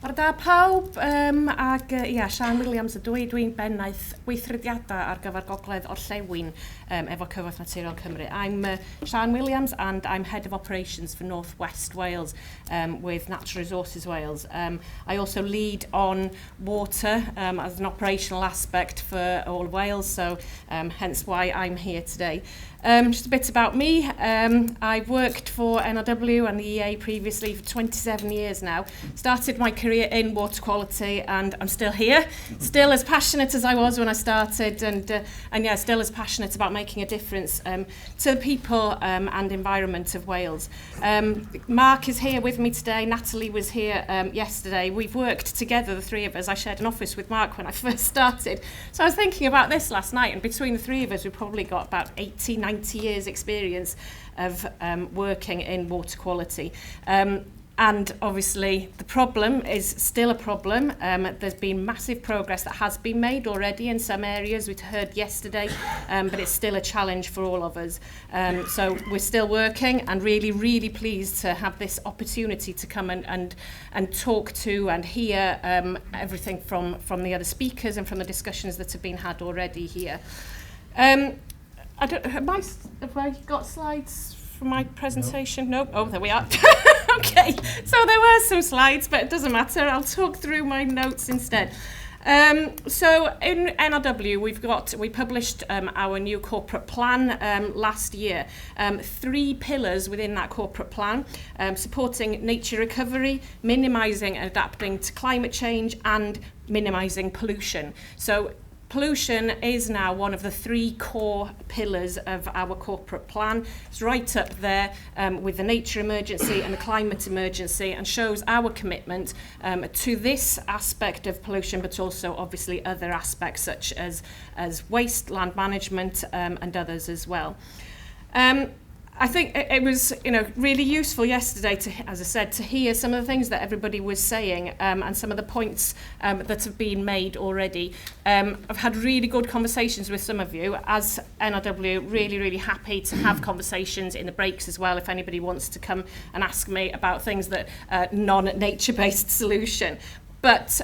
Ar da pawb, Siân Williams ydw i, dwi'n bennaeth weithrediadau ar gyfer gogledd orllewin efo Cyfoeth Naturiol Cymru. I'm Siân Williams and I'm Head of Operations for North West Wales with Natural Resources Wales. I also lead on water as an operational aspect for all of Wales, so hence why I'm here today. Just a bit about me. I've worked for NRW and the EA previously for 27 years now. Started my career in water quality and I'm still here. Still as passionate as I was when I started and still as passionate about making a difference to the people and environment of Wales. Mark is here with me today. Natalie was here yesterday. We've worked together, the three of us. I shared an office with Mark when I first started. So I was thinking about this last night, and between the three of us, we've probably got about 80, 90 years experience of working in water quality. And obviously the problem is still a problem. There's been massive progress that has been made already in some areas, we heard yesterday, but it's still a challenge for all of us. So we're still working and really, really pleased to have this opportunity to come and talk to and hear everything from the other speakers and from the discussions that have been had already here. Have I got slides for my presentation? No. Oh, there we are. Okay, so there were some slides, but it doesn't matter. I'll talk through my notes instead. So in NRW, we published our new corporate plan last year. 3 pillars within that corporate plan, supporting nature recovery, minimising and adapting to climate change, and minimising pollution. So pollution is now one of the 3 core pillars of our corporate plan. It's right up there with the nature emergency and the climate emergency, and shows our commitment to this aspect of pollution, but also obviously other aspects such as waste, land management, and others as well. I think it was, really useful yesterday as I said, to hear some of the things that everybody was saying and some of the points that have been made already. I've had really good conversations with some of you. As NRW, really, really happy to have conversations in the breaks as well if anybody wants to come and ask me about things that are non-nature-based solution. But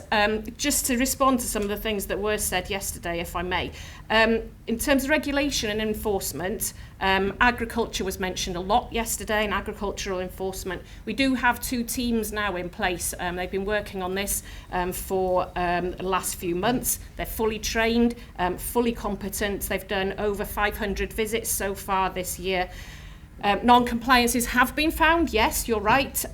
just to respond to some of the things that were said yesterday, if I may, in terms of regulation and enforcement, agriculture was mentioned a lot yesterday, and agricultural enforcement. We do have 2 teams now in place. They've been working on this for the last few months. They're fully trained, fully competent. They've done over 500 visits so far this year. Non-compliances have been found, yes, you're right.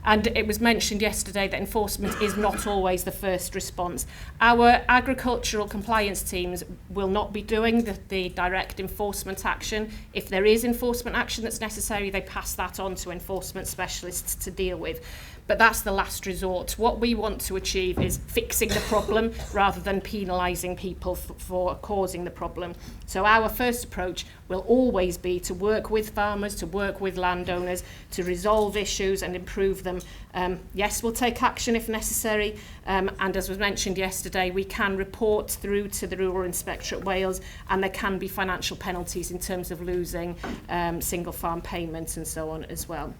And it was mentioned yesterday that enforcement is not always the first response. Our agricultural compliance teams will not be doing the direct enforcement action. If there is enforcement action that's necessary, they pass that on to enforcement specialists to deal with. But that's the last resort. What we want to achieve is fixing the problem rather than penalising people for causing the problem. So our first approach will always be to work with farmers, to work with landowners, to resolve issues and improve them. Yes, we'll take action if necessary. And as was mentioned yesterday, we can report through to the Rural Inspectorate Wales, and there can be financial penalties in terms of losing single farm payments and so on as well.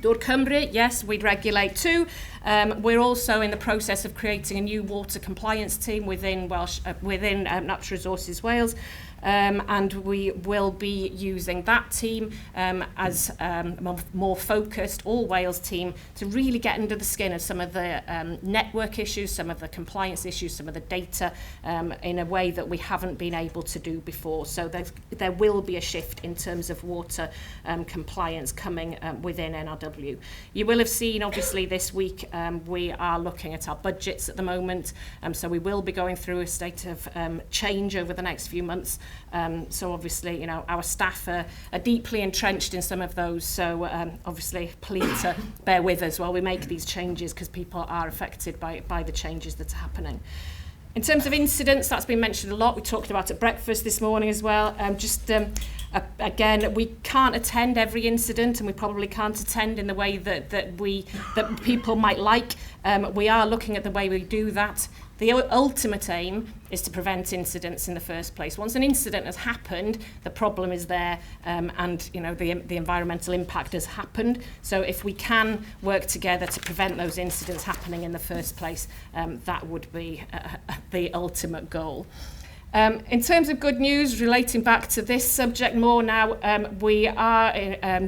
Dŵr Cymru, yes, we'd regulate too. We're also in the process of creating a new water compliance team within Natural Resources Wales. And we will be using that team as a more focused all Wales team to really get under the skin of some of the network issues, some of the compliance issues, some of the data in a way that we haven't been able to do before. So there will be a shift in terms of water compliance coming within NRW. You will have seen, obviously, this week we are looking at our budgets at the moment, so we will be going through a state of change over the next few months. So obviously, our staff are deeply entrenched in some of those. So obviously, please bear with us while we make these changes, because people are affected by the changes that are happening. In terms of incidents, that's been mentioned a lot. We talked about at breakfast this morning as well. Again, we can't attend every incident, and we probably can't attend in the way that people might like. We are looking at the way we do that. The ultimate aim is to prevent incidents in the first place. Once an incident has happened, the problem is there, and you know the environmental impact has happened. So if we can work together to prevent those incidents happening in the first place, that would be the ultimate goal. In terms of good news, relating back to this subject more now, we are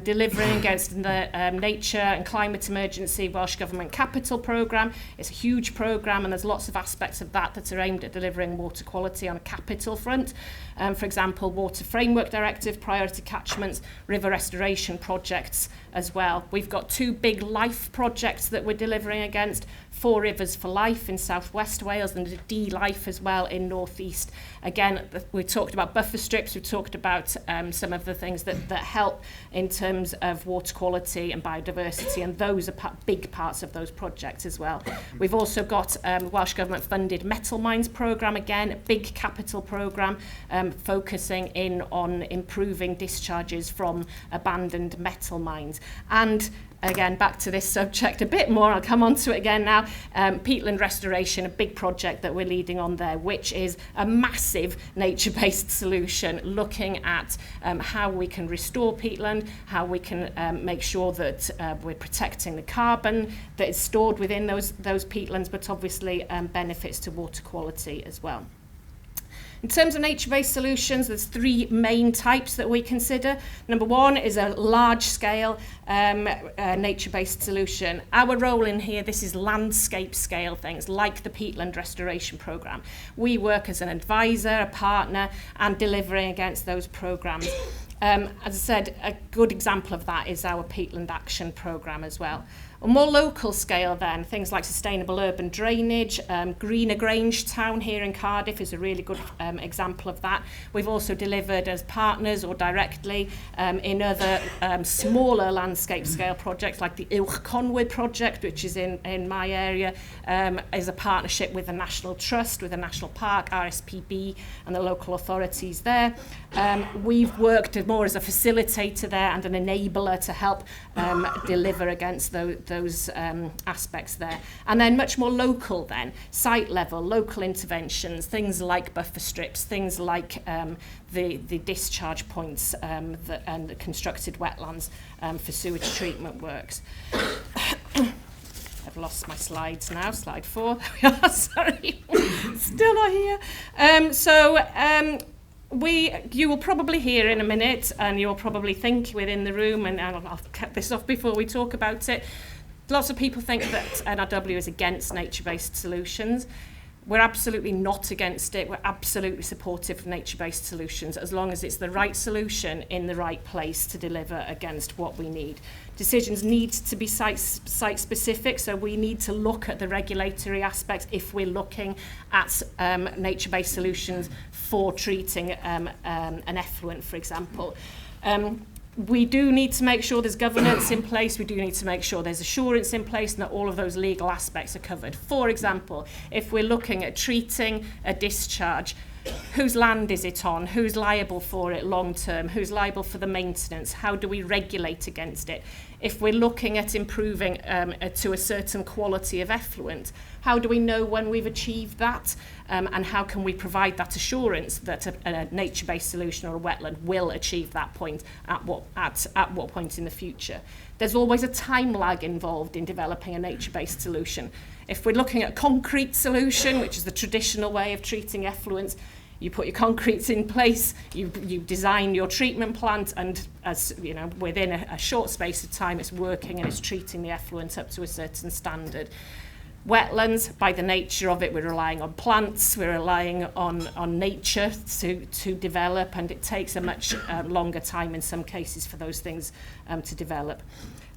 delivering against the Nature and Climate Emergency Welsh Government Capital Programme. It's a huge programme, and there's lots of aspects of that are aimed at delivering water quality on a capital front. For example, Water Framework Directive, priority catchments, river restoration projects as well. We've got 2 big life projects that we're delivering against, 4 Rivers for Life in southwest Wales and a D-Life as well in northeast. Again, we talked about buffer strips, we talked about some of the things that help in terms of water quality and biodiversity, and those are big parts of those projects as well. We've also got Welsh Government funded Metal Mines programme, again, a big capital programme focusing in on improving discharges from abandoned metal mines. And again, back to this subject a bit more, I'll come on to it again now. Peatland restoration, a big project that we're leading on there, which is a massive nature-based solution, looking at how we can restore peatland, how we can make sure that we're protecting the carbon that is stored within those peatlands, but obviously benefits to water quality as well. In terms of nature-based solutions, there's 3 main types that we consider. Number 1 is a large-scale nature-based solution. Our role in here, this is landscape-scale things, like the Peatland Restoration Programme. We work as an advisor, a partner, and delivering against those programmes. As I said, a good example of that is our Peatland Action Programme as well. On more local scale then, things like sustainable urban drainage, Greener Grange Town here in Cardiff is a really good example of that. We've also delivered as partners or directly in other smaller landscape scale projects like the Uwch Conwy project, which is in my area, is a partnership with the National Trust, with the National Park, RSPB and the local authorities there. We've worked more as a facilitator there and an enabler to help deliver against those aspects there. And then much more local then, site level, local interventions, things like buffer strips, things like the discharge points and the constructed wetlands for sewage treatment works. I've lost my slides now, slide 4, there we are, sorry, still not here. You will probably hear in a minute, and you'll probably think within the room, and I'll cut this off before we talk about it. Lots of people think that NRW is against nature-based solutions. We're absolutely not against it. We're absolutely supportive of nature-based solutions as long as it's the right solution in the right place to deliver against what we need. Decisions need to be site-specific, so we need to look at the regulatory aspects if we're looking at nature-based solutions for treating an effluent, for example. We do need to make sure there's governance in place. We do need to make sure there's assurance in place and that all of those legal aspects are covered. For example, if we're looking at treating a discharge, whose land is it on? Who's liable for it long term? Who's liable for the maintenance? How do we regulate against it? If we're looking at improving to a certain quality of effluent, how do we know when we've achieved that? And how can we provide that assurance that a nature-based solution or a wetland will achieve that point at what point in the future? There's always a time lag involved in developing a nature-based solution. If we're looking at a concrete solution, which is the traditional way of treating effluents, you put your concretes in place, you design your treatment plant, and as you know, within a short space of time, it's working and it's treating the effluent up to a certain standard. Wetlands, by the nature of it, we're relying on plants, we're relying on nature to develop, and it takes a much longer time in some cases for those things to develop.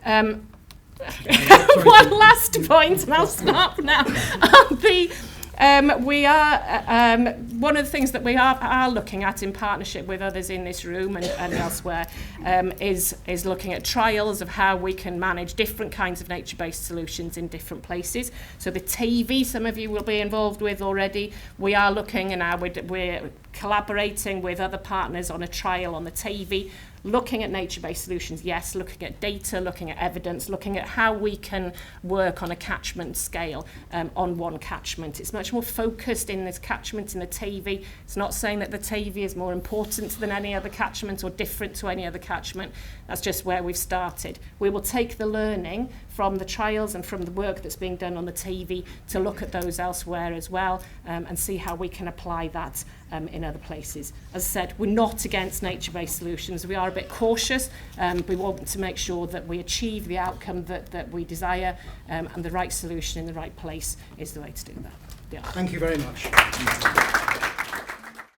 One last point, and I'll stop now. We are one of the things that we are looking at in partnership with others in this room and elsewhere is looking at trials of how we can manage different kinds of nature-based solutions in different places. So the TV, some of you will be involved with already. We are looking, and now we're collaborating with other partners on a trial on the TV, looking at nature-based solutions, yes, looking at data, looking at evidence, looking at how we can work on a catchment scale on one catchment. It's much more focused in this catchment in the Tavy. It's not saying that the Tavy is more important than any other catchment or different to any other catchment. That's just where we've started. We will take the learning from the trials and from the work that's being done on the Tavy to look at those elsewhere as well, and see how we can apply that in other places. As I said, we're not against nature-based solutions. We are a bit cautious. We want to make sure that we achieve the outcome that we desire, and the right solution in the right place is the way to do that. Yeah. Thank you very much.